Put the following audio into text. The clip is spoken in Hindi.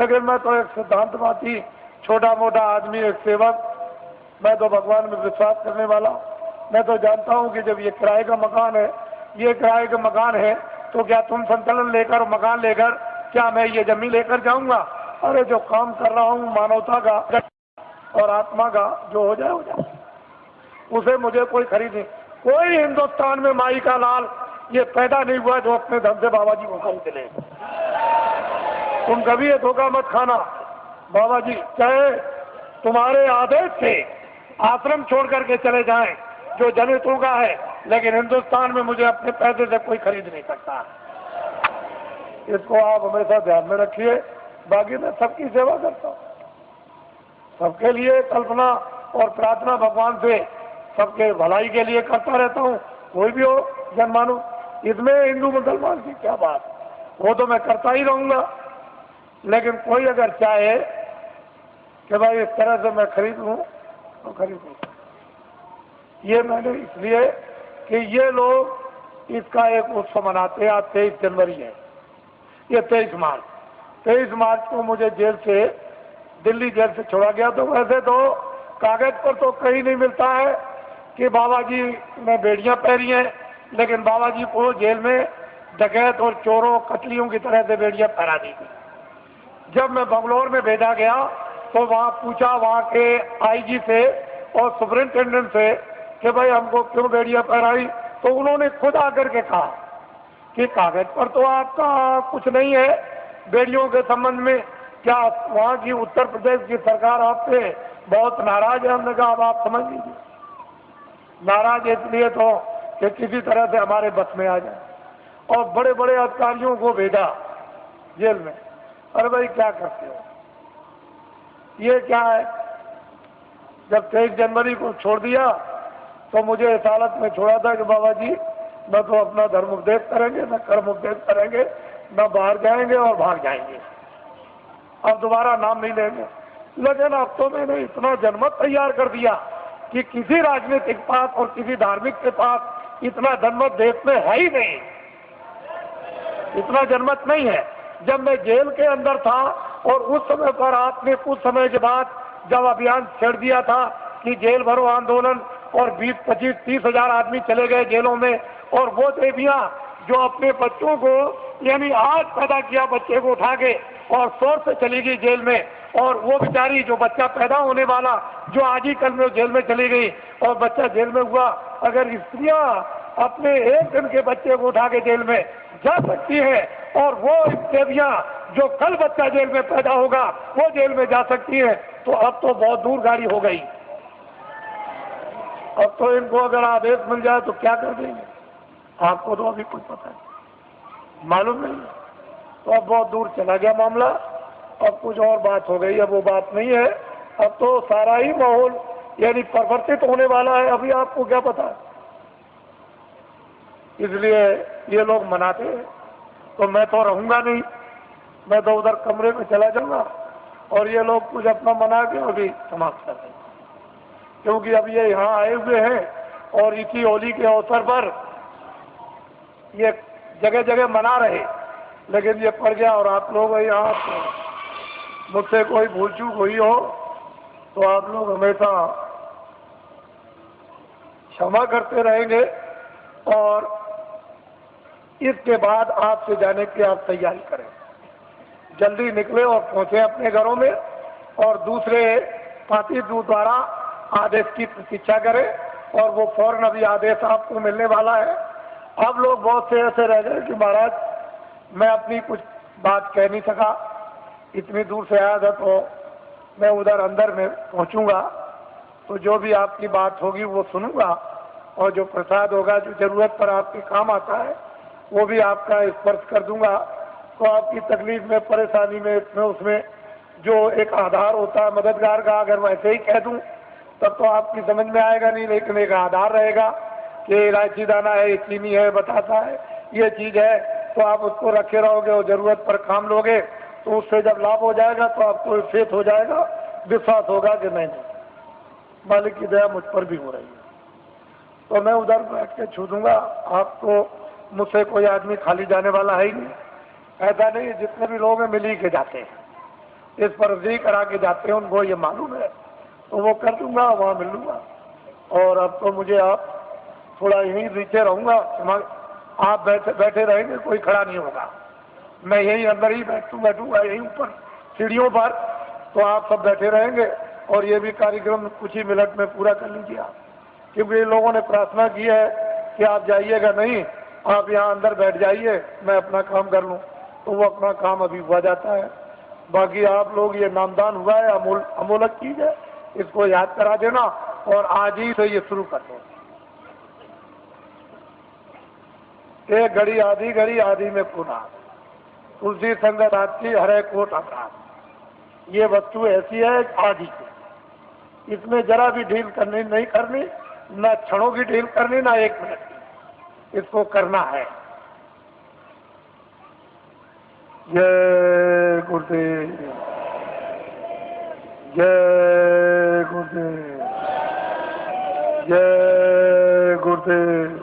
लेकिन मैं तो एक सिद्धांतवादी छोटा मोटा आदमी, एक सेवक, मैं तो भगवान में विश्वास करने वाला। मैं तो जानता हूँ कि जब ये किराए का मकान है, ये किराए का मकान है, तो क्या तुम संतुलन लेकर, मकान लेकर, क्या मैं ये जमीन लेकर जाऊंगा? अरे जो काम कर रहा हूँ मानवता का और आत्मा का, जो हो जाए हो जाए, उसे मुझे कोई खरीद नहीं। कोई हिंदुस्तान में माई का लाल ये पैदा नहीं हुआ जो अपने धन से बाबा जी को खरीद ले। तुम कभी ये धोखा मत खाना। बाबा जी चाहे तुम्हारे आदेश से आश्रम छोड़ करके चले जाएं, जो जनहितों का है, लेकिन हिंदुस्तान में मुझे अपने पैसे से कोई खरीद नहीं सकता। इसको आप हमेशा ध्यान में रखिए। बाकी मैं सबकी सेवा करता हूँ, सबके लिए कल्पना और प्रार्थना भगवान से सबके भलाई के लिए करता रहता हूँ। कोई भी हो जनमानू, इसमें हिंदू मुसलमान की क्या बात, वो तो मैं करता ही रहूंगा। लेकिन कोई अगर चाहे कि भाई इस तरह से मैं खरीद लूँ तो खरीद लूँ। ये मैंने इसलिए कि ये लोग इसका एक उत्सव मनाते हैं। आज 23 जनवरी है, ये 23 मार्च को मुझे जेल से, दिल्ली जेल से छोड़ा गया। तो वैसे तो कागज पर तो कहीं नहीं मिलता है कि बाबा जी ने बेड़ियां पहनी हैं, लेकिन बाबा जी को जेल में डकैत और चोरों कतलियों की तरह से बेड़ियां पहना दी थी। जब मैं बंगलौर में भेजा गया तो वहाँ पूछा वहाँ के आईजी से और सुपरिंटेंडेंट से कि भाई हमको क्यों बेड़ियां पहनाई, तो उन्होंने खुद आकर के कहा कि कागज पर तो आपका कुछ नहीं है बेड़ियों के संबंध में, क्या वहाँ की उत्तर प्रदेश की सरकार आपसे बहुत नाराज है? हमने कहा अब आप समझ लीजिए, नाराज इसलिए तो कि किसी तरह से हमारे बस में आ जाए। और बड़े बड़े अधिकारियों को भेजा जेल में। अरे भाई क्या करते हो, ये क्या है? जब 23 जनवरी को छोड़ दिया तो मुझे इस हालत में छोड़ा था कि बाबा जी न तो अपना धर्म उपदेश करेंगे, न कर्म उपदेश करेंगे, न बाहर जाएंगे और भाग जाएंगे, अब दोबारा नाम नहीं लेंगे। लेकिन अब तो मैंने इतना जनमत तैयार कर दिया कि किसी राजनीतिक पास और किसी धार्मिक के पास इतना जनमत देश में है ही नहीं, इतना जनमत नहीं है। जब मैं जेल के अंदर था और उस समय पर आपने कुछ समय के बाद जब अभियान छेड़ दिया था कि जेल भरो आंदोलन, और 20, 25, 30 हजार आदमी चले गए जेलों में, और वो देवियां जो अपने बच्चों को, यानी आज पैदा किया बच्चे को उठा के और शोर से चली गई जेल में, और वो बेचारी जो बच्चा पैदा होने वाला जो आज ही कल में जेल में चली गई और बच्चा जेल में हुआ। अगर स्त्रियां अपने एक दिन के बच्चे को उठा के जेल में जा सकती है और वो देवियां जो कल बच्चा जेल में पैदा होगा वो जेल में जा सकती है, तो अब तो बहुत दूर गाड़ी हो गई। अब तो इनको अगर आदेश मिल जाए तो क्या कर देंगे, आपको तो अभी कुछ पता है, मालूम नहीं। तो अब बहुत दूर चला गया मामला, अब कुछ और बात हो गई। अब वो बात नहीं है, अब तो सारा ही माहौल यानी परिवर्तित होने वाला है, अभी आपको क्या पता है। इसलिए ये लोग मनाते हैं, तो मैं तो रहूंगा नहीं, मैं तो उधर कमरे में चला जाऊंगा और ये लोग कुछ अपना मना के अभी समाप्त कर देंगे। क्योंकि अब ये यहाँ आए हुए हैं और इसी होली के अवसर पर ये जगह जगह मना रहे, लेकिन ये पड़ गया। और आप लोग यहाँ मुझसे कोई भूल चूक हुई हो तो आप लोग हमेशा क्षमा करते रहेंगे। और इसके बाद आपसे जाने की आप तैयारी करें, जल्दी निकले और पहुंचे अपने घरों में, और दूसरे पार्टी द्वारा आदेश की प्रतीक्षा करें। और वो फौरन अभी आदेश आपको मिलने वाला है। अब लोग बहुत से ऐसे रह गए कि महाराज मैं अपनी कुछ बात कह नहीं सका, इतनी दूर से आया था, तो मैं उधर अंदर में पहुंचूंगा तो जो भी आपकी बात होगी वो सुनूंगा, और जो प्रसाद होगा जो जरूरत पर आपके काम आता है वो भी आपका स्पर्श कर दूंगा। तो आपकी तकलीफ में, परेशानी में, उसमें जो एक आधार होता है मददगार का, अगर वैसे ही कह दूं तब तो आपकी समझ में आएगा नहीं, लेकिन एक आधार रहेगा कि इलायची दाना है, ये चीनी है, बतासा है, ये चीज है, तो आप उसको रखे रहोगे और जरूरत पर काम लोगे, तो उससे जब लाभ हो जाएगा तो आपको फेथ हो जाएगा, विश्वास होगा कि नहीं मालिक की दया मुझ पर भी हो रही है। तो मैं उधर बैठ के छू दूंगा आपको, मुझसे कोई आदमी खाली जाने वाला है ही नहीं। ऐसा नहीं, जितने भी लोग हैं मिल ही के जाते हैं, इस पर अर्जी करा के जाते हैं, उनको ये मालूम है, तो वो कर दूंगा, वहाँ मिल लूंगा। और अब तो मुझे आप थोड़ा यहीं नीचे रहूंगा, आप बैठे रहेंगे, कोई खड़ा नहीं होगा, मैं यहीं अंदर ही बैठूंगा यहीं ऊपर सीढ़ियों पर, तो आप सब बैठे रहेंगे और ये भी कार्यक्रम कुछ ही मिनट में पूरा कर लीजिए आप, क्योंकि इन लोगों ने प्रार्थना की है कि आप जाइएगा नहीं, आप यहाँ अंदर बैठ जाइए, मैं अपना काम कर लूँ, तो वो अपना काम अभी हुआ जाता है। बाकी आप लोग ये नामदान हुआ है, अमोलक चीज है, इसको याद करा देना और आज ही से ये शुरू कर दो। एक घड़ी आधी में पुनः तुलसी संगत आपकी हरे कोट अपराध। ये वस्तु ऐसी है आदि की, इसमें जरा भी ढील करनी नहीं करनी, न क्षणों की ढील करनी, ना एक मिनट की, इसको करना है। जय गुरुदेव, जय गुरुदेव, जय गुरुदेव।